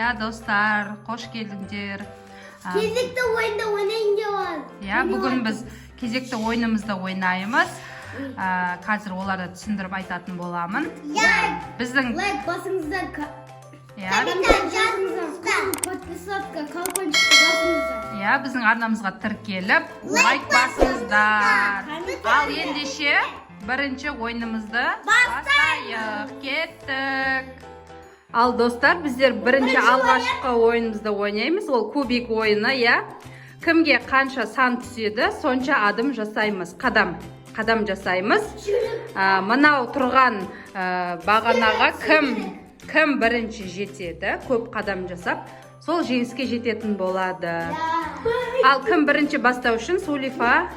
Ya dostlar, hoş geldіңдер. Кезекті ойында ойнайын деп алып. Ya бүгін біз кезекті ойынымызды ойнаймыз. Қазір оларды түсіндіріп айтатын боламын. Біздің Лайк басыңыздар. Ya, Комментарий жазыңыздар. Подписаться, колокольчикті басыңыздар. ya біздің арнамызға тіркеліп, лайк басыңыздар. Ал ендеше бірінші ойынымызды бастайық. Кеттік. Ал достар, біздер бірінші алғашқы ойынымызды ойнаймыз. Ол кубик ойыны, я. Кімге қанша сан түседі, сонша адым жасаймыз. Қадам жасаймыз. Мынау тұрған бағанаға кім бірінші жетеді, көп қадам жасап, сол жеңіске жететін болады. Ал кім бірінші бастау үшін? Сулифа.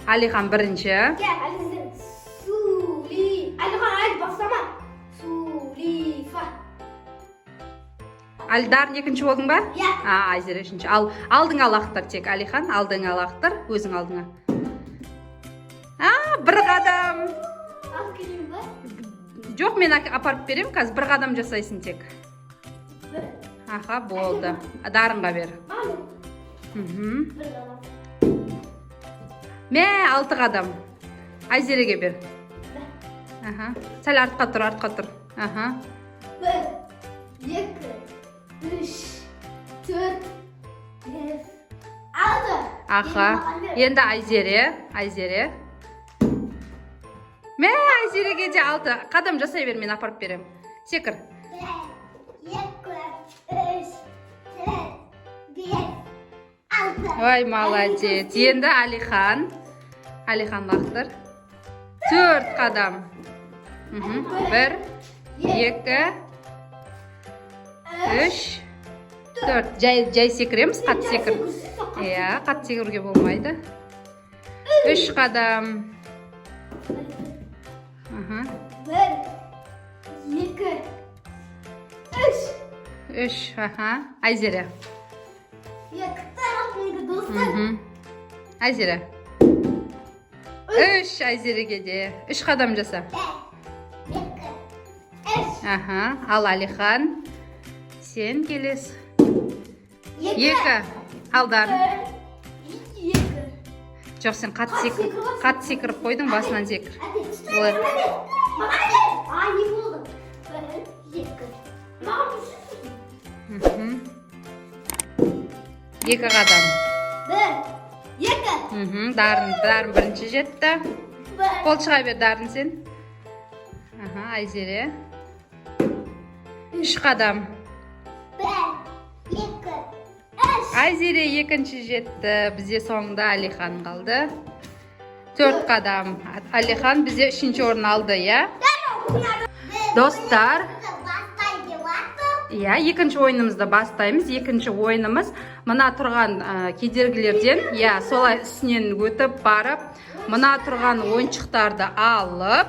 Алихан бірінші. Дарын екінші болдың ба? Айзер үшінші. Ал алдыңа лақтыр тек, Алихан, алдыңа лақтыр, өзің алдыңа. Бір қадам. Жоқ, мен апарып берем, қазір бір қадам жасайсың тек. Аха, болды. Дарынға бер. Мә, 6 қадам. Айзереге бер. Сәл артқа тұр. 1, 2, 3, 4, 5, 6. Аха, енді Айзере. Мә, Айзереге де 6 қадам жасай бер, мен апарып берем. Секір. 1, 2, 3, 4, 5, 6. Ой, молодец. Енді Алихан лақтыр. 4 қадам. 1, 2, 3, 4. Жай секіреміз, қатты секір. Қатты секіруге болмайды. 3 қадам. 1, 2, 3. Айзере. Айзере. 3 Айзереге де. 3 қадам жаса. 1, 2, 3. Ал Алихан, сен келес. 2. Алдар. 2. Жоқ, сен қатты секіріп қойдың, басынан секір. Не болды. 1, 2. 2 қадам. 1, 2. Дарын бірінші жетті. Қол шыға бер, Дарын сен. Айзере. 3 қадам. 1, 2, 3. Айзере екінші жетті. Бізде соңында Алихан қалды. 4 қадам. Алихан бізде 3-ші орын алды, я? Достар, екінші ойынымызды бастаймыз. Екінші ойынымыз мына тұрған кедергілерден, солай үстінен өтіп барып, мына тұрған ойыншықтарды алып,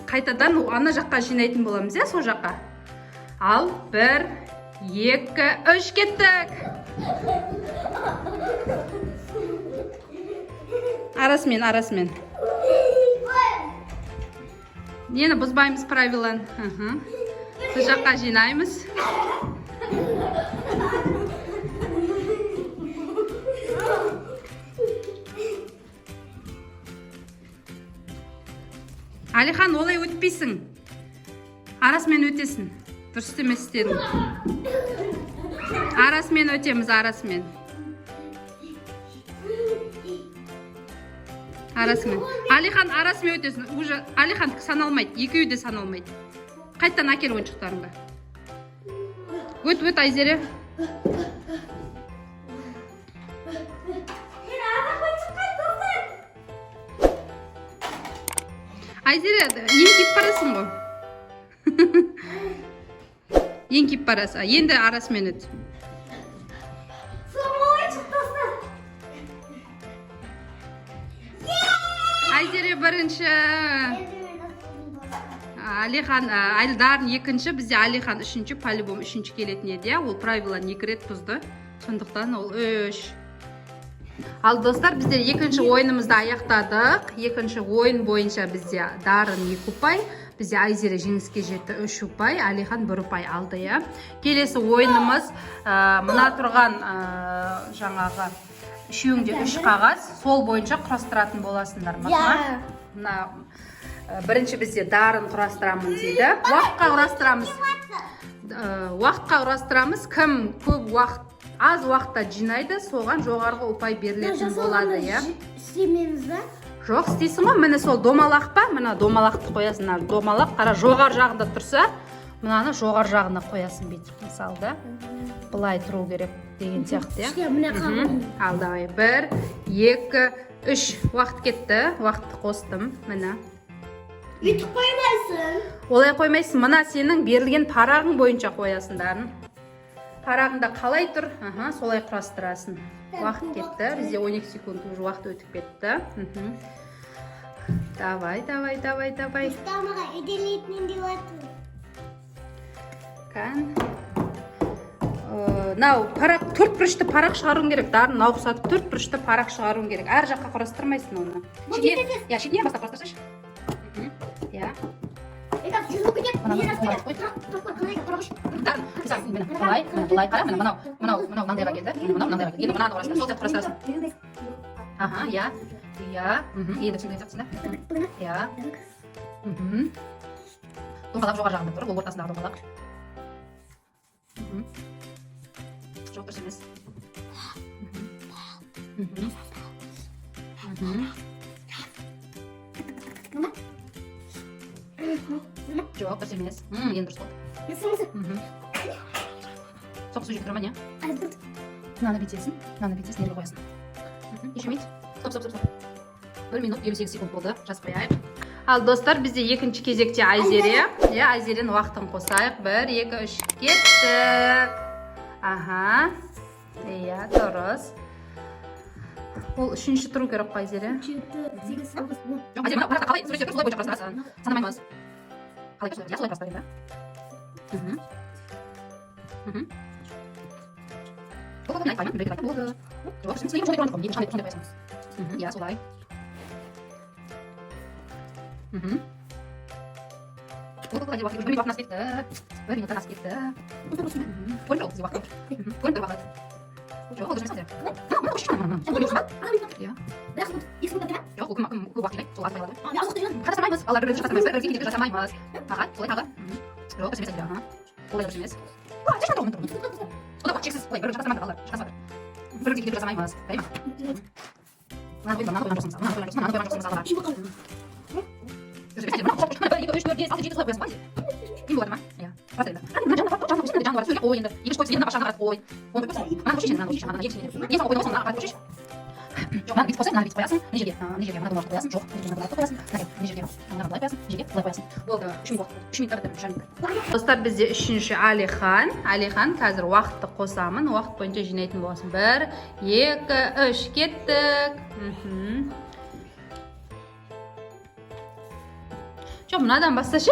қайтадан ана жаққа жинайтын боламыз, сол жаққа. Ал 1, 2, 3 кеттік. Арасымен. Нені бұзбаймыз правилан. Бұл жаққа жинаймыз. Алихан, олай өтпейсің. Арасымен өтесің. Дұрыс емес істедің. Арасымен өтеміз, арасымен. Алихан, арасымен өтесің. Алихан саналмайды, екеуі де саналмайды. Қайттан әкел ойыншықтарыңға. Өт, Айзере. Айзере, еңкеп барасың ғой. Еңкеп барасың. Енді арасымен өт. Айзере бірінші. Алихан, Дарын екінші, бізде Алихан үшінші, по-любому үшінші келетін еді. Ол правиланы 2 рет бұзды. Сондықтан ол 3. Ал достар, біздер екінші ойынымызды аяқтадық. Екінші ойын бойынша бізде Дарын 2 ұпай, бізде Айзере жеңіске жетті 3 ұпай, Алихан 1 ұпай алды. Келесі ойынымыз мына тұрған жаңағы үшеуіңде 3 қағаз, сол бойынша құрастыратын боласыңдар. Мына бірінші бізде Дарын құрастырамын дейді. Уақытқа құрастырамыз. Кім көп уақыт аз уақытта жинайды, соған жоғарғы ұпай берілетін болады. Істемейміз ба? Жоқ, істейсің ғой, міне сол домалақ па? Мына домалақты қоясыңдар. Домалақ, қара жоғар жағында тұрса, мынаны жоғар жағына қоясың бүйтіп, мысалы. Былай тұру керек деген сияқты. Ал давай, 1, 2, 3 уақыт кетті. Уақытты қостым, міне. Үйтіп қоймайсың. Олай қоймайсың, мына сенің берілген парағың бойынша қоясыңдарын. Парағында қалай тұр? Солай құрастырасың. Уақыт кетті. Бізде 12 секунд уже уақыт өтіп кетті. Давай. Ұстамаға еделейтінен деп атыр. Кән. Нау, парақ, 4 бұрышты парақ шығаруың керек. Дарын нау құсатып 4 бұрышты парақ шығаруың керек. Әр жаққа құрастырмайсың оны. Шетінен бастап құрастырсайшы. Былай қара, мынау мынандайға келді. Мынандайға келді. Мынаны құрастыр, сол сәтті құрастырасың. Енді түсінген сәттісіңді. Домалақ жоғар жағында тұр, ол ортасындағы домалақ. Жоқ, дұрыс емес. Жоқ, дұрыс емес. Енді дұрыс болды. Соқ су жетіп тұр ма, не? Мынаны бүйтесің, елге қоясың. Ешемейді. Стоп. 1 минут 58 секунд болды, жазып қояйық. Ал достар, бізде екінші кезекте Айзере. Айзерен уақытын қосайық. 1, 2, 3 кеттік. Дұрыс. Ол үшінші тұру керек қой, Айзере. 7, 8, 9, 10. Жоқ, Айзере, мына қалай сурет солай бойынша құрастырасың. Санамаймыз. Қалай солай құрастырайын да. Болды, айтпаймын, бір екі болды. Жоқ, сен сондай тұрған қойым, ешқандай қоясың. Солай. Болды, уақыт асып кетті. 1 минуттан асып кетті. Көріп жоқ, бізде уақыт. Көріп тұр уақыт. Жоқ, ол жүрмесіңдер. Жоқ, ол көп уақыт жинайды, сол атып алады. Жасамаймыз, алла бір жасамаймыз, жасамаймыз. Солай тағы. Жоқ, дұрыс емес әйді. Олай дұрыс емес. Жешін тұрмын тұрмын. Ода уақыт шексіз, олай бір жасамайды, алла жасамады. Бір жасамаймыз, дайма. Мынаны қойман алла. Жүрсе, 1, 2, 3, 4, 5, 6, 7 солай қоясың ба? Ең болады ма? Басырында. Жануар сөйлеп қой енді. Екінші қойып сенің башаңа қаратып қой. Оны көріп мынаны көшешін, ең соңғы қойдың осыны қаратып көшеш. Жоқ, мынаны бүйтіп қойсаң, мынаны бүйтіп қоясың. Мына жерге мына домалақты қоясың. Жоқ, мына қоясың. Мына жерге мына былай қоясың. Мына жерге былай қоясың. Болды, 3 минутта бітті. Достар, бізде үшінші Алихан. Қазір уақытты қосамын. Уақыт бойынша жинайтын боласың. 1, 2, 3 кеттік. Жоқ, мынадан басташы.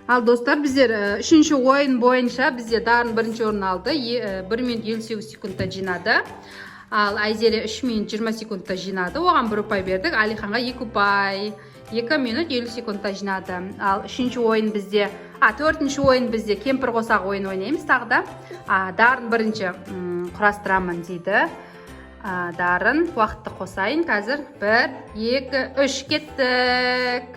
Ал достар, біздер үшінші ойын бойынша бізде Дарын бірінші орын алды. 1 минут 58 секундта жинады. Ал Айзере 3 минут 20 секундта жинады. Оған 1 ұпай бердік. Алиханға 2 ұпай. 2 минут 50 секундта жинады. Ал үшінші ойын бізде, төртінші ойын бізде кемпір қосақ ойын ойнаймыз тағы да. Дарын бірінші құрастырамын дейді. Дарын, уақытты қосайын қазір. 1, 2, 3 кеттік.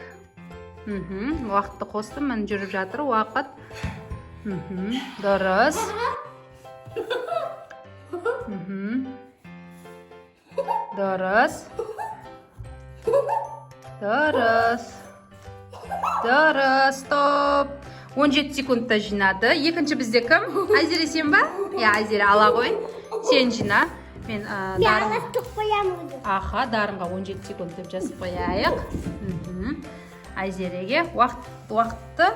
Уақытты қостым, мін жүріп жатыр уақыт. Дұрыс. Дұрыс. Дұрыс. Дұрыс. Стоп. 17 секундта жинады. Екінші бізде кім? Айзере сен ба? Айзере ала қой. Сен жина. Мен дарын... Аха, дарынға 17 секунд деп жазып қояйық. Айзереге уақытты.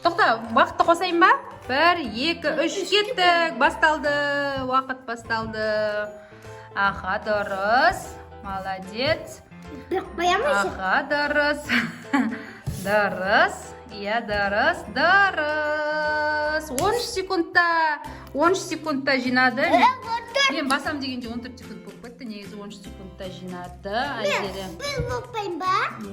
Тоқта, уақытты қосайын ба? 1, 2, 3, кеттік. Басталды. Уақыт басталды. Аха, дұрыс. Молодец. Аха, дұрыс. Дұрыс. Иә, дұрыс. Дұрыс. 13 секундта жинады. Мен басам дегенде 14 секунд болып кетті. Негізі 13 секундта жинады. Айзере.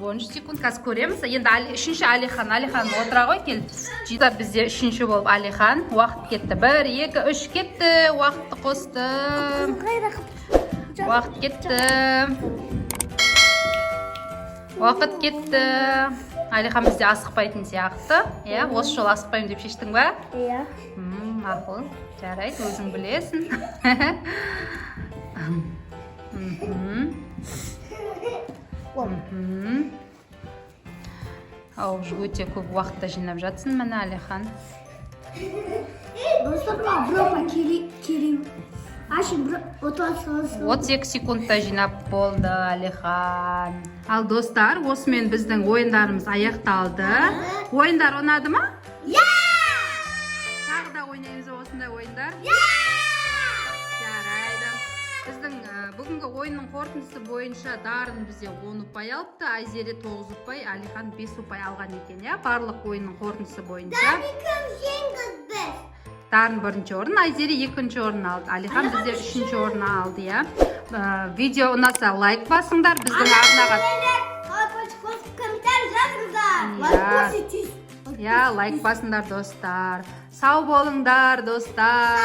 13 секунд. Қазір көреміз. Енді үшінші Алихан. Алихан отыра ғой, кел. Жида бізде үшінші болып Алихан. Уақыт кетті. 1, 2, 3 кетті. Уақытты қосты. Уақыт кетті. Уақыт кетті. Алихан бізде асықпайтын сияқты. Осы жол асықпаймын деп шештің ба? Иә. Мақұл. Жарайды, өзің білесің. Ау, өте көп уақытта жинап жатсың, міне Алихан. Достар, бұрапа керем. Ашын, 32 секундта жинап болды Алихан. Ал достар, осымен біздің ойындарымыз аяқталды. Ойындар ұнады ма? Тағы да ойнаймыз осындай ойындар? Жарайды. Біздің бүгінгі ойынның қорытындысы бойынша Дарын бізде 10 ұпай алыпты, Айзере 9 ұпай, Алихан 5 ұпай алған екен. Барлық ойынның қорытындысы бойынша. Дарын бірінші орын, Айзере екінші орын алды. Алихан бізде үшінші орын алды. Видео ұнаса лайк басыңдар, біздің арнаға. Лайк басыңдар достар. Сау болыңдар достар.